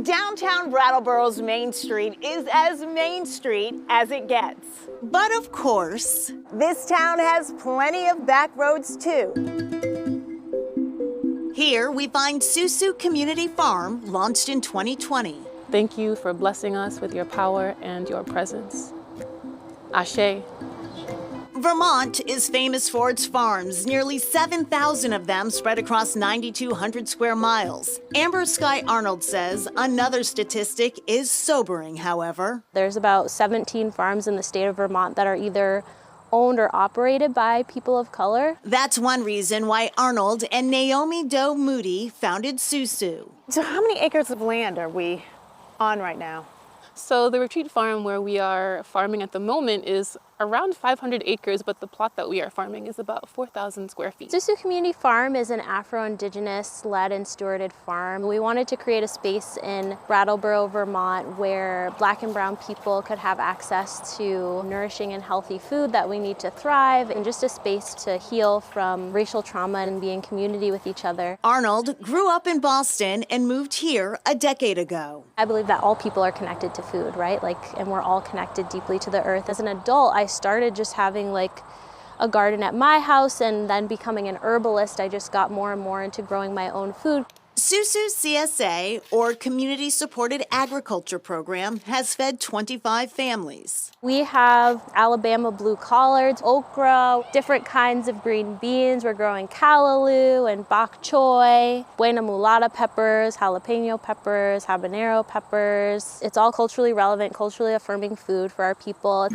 Downtown Brattleboro's Main Street is as Main Street as it gets. But of course, this town has plenty of back roads too. Here we find Susu Community Farm, launched in 2020. Thank you for blessing us with your power and your presence. Ashe. Vermont is famous for its farms, nearly 7,000 of them spread across 9,200 square miles. Amber Sky Arnold says another statistic is sobering, however. There's about 17 farms in the state of Vermont that are either owned or operated by people of color. That's one reason why Arnold and Naomi Doe Moody founded Susu. So how many acres of land are we on right now? So the retreat farm where we are farming at the moment is around 500 acres, but the plot that we are farming is about 4,000 square feet. Susu Community Farm is an Afro-Indigenous led and stewarded farm. We wanted to create a space in Brattleboro, Vermont, where Black and brown people could have access to nourishing and healthy food that we need to thrive, and just a space to heal from racial trauma and be in community with each other. Arnold grew up in Boston and moved here a decade ago. I believe that all people are connected to food, right? And we're all connected deeply to the earth. As an adult, I started just having a garden at my house, and then becoming an herbalist, I just got more and more into growing my own food. Susu CSA, or Community Supported Agriculture Program, has fed 25 families. We have Alabama blue collards, okra, different kinds of green beans. We're growing callaloo and bok choy, buena mulata peppers, jalapeno peppers, habanero peppers. It's all culturally relevant, culturally affirming food for our people.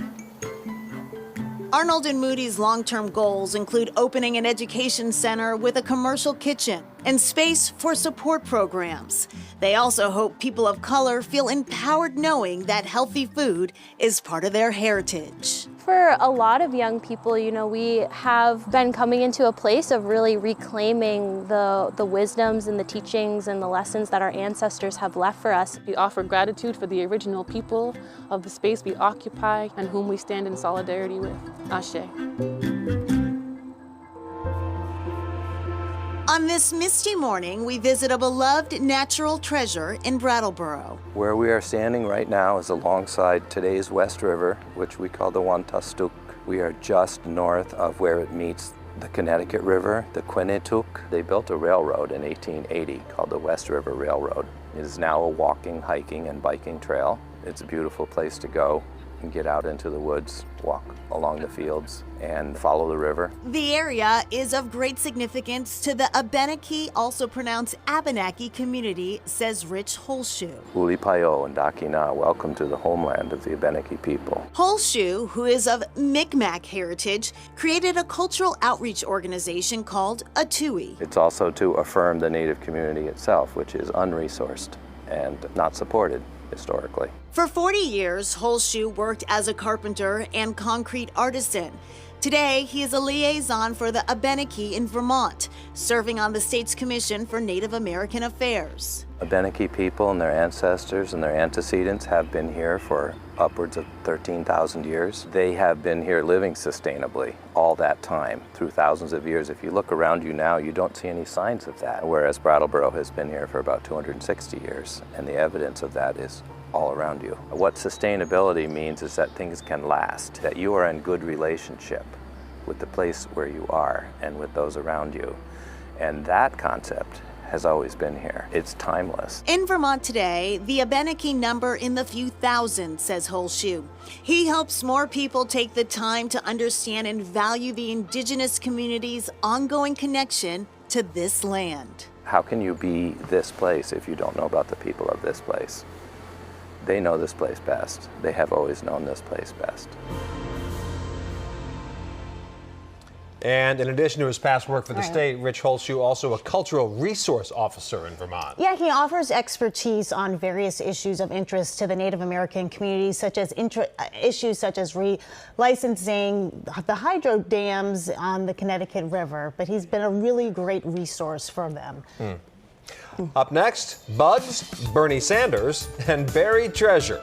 Arnold and Moody's long-term goals include opening an education center with a commercial kitchen and space for support programs. They also hope people of color feel empowered knowing that healthy food is part of their heritage. For a lot of young people, we have been coming into a place of really reclaiming the wisdoms and the teachings and the lessons that our ancestors have left for us. We offer gratitude for the original people of the space we occupy and whom we stand in solidarity with. Ashe. On this misty morning, we visit a beloved natural treasure in Brattleboro. Where we are standing right now is alongside today's West River, which we call the Wantastuk. We are just north of where it meets the Connecticut River, the Quinnipiac. They built a railroad in 1880 called the West River Railroad. It is now a walking, hiking, and biking trail. It's a beautiful place to go and get out into the woods, walk along the fields, and follow the river. The area is of great significance to the Abenaki, also pronounced Abenaki community, says Rich Holshoe. Ulipayo and Dakina, welcome to the homeland of the Abenaki people. Holshoe, who is of Mi'kmaq heritage, created a cultural outreach organization called Atui. It's also to affirm the Native community itself, which is unresourced and not supported historically. For 40 years, Holshoe worked as a carpenter and concrete artisan. Today, he is a liaison for the Abenaki in Vermont, serving on the state's Commission for Native American Affairs. Abenaki people and their ancestors and their antecedents have been here for upwards of 13,000 years. They have been here living sustainably all that time, through thousands of years. If you look around you now, you don't see any signs of that, whereas Brattleboro has been here for about 260 years, and the evidence of that is all around you. What sustainability means is that things can last, that you are in good relationship with the place where you are and with those around you. And that concept has always been here. It's timeless. In Vermont today, the Abenaki number in the few thousand, says Holshoe. He hopes more people take the time to understand and value the indigenous community's ongoing connection to this land. How can you be this place if you don't know about the people of this place? They know this place best. They have always known this place best. And in addition to his past work for the state, Rich Holshoe also a cultural resource officer in Vermont. Yeah, he offers expertise on various issues of interest to the Native American community, such as issues such as licensing the hydro dams on the Connecticut River. But he's been a really great resource for them. Up next, Bugs, Bernie Sanders, and buried treasure.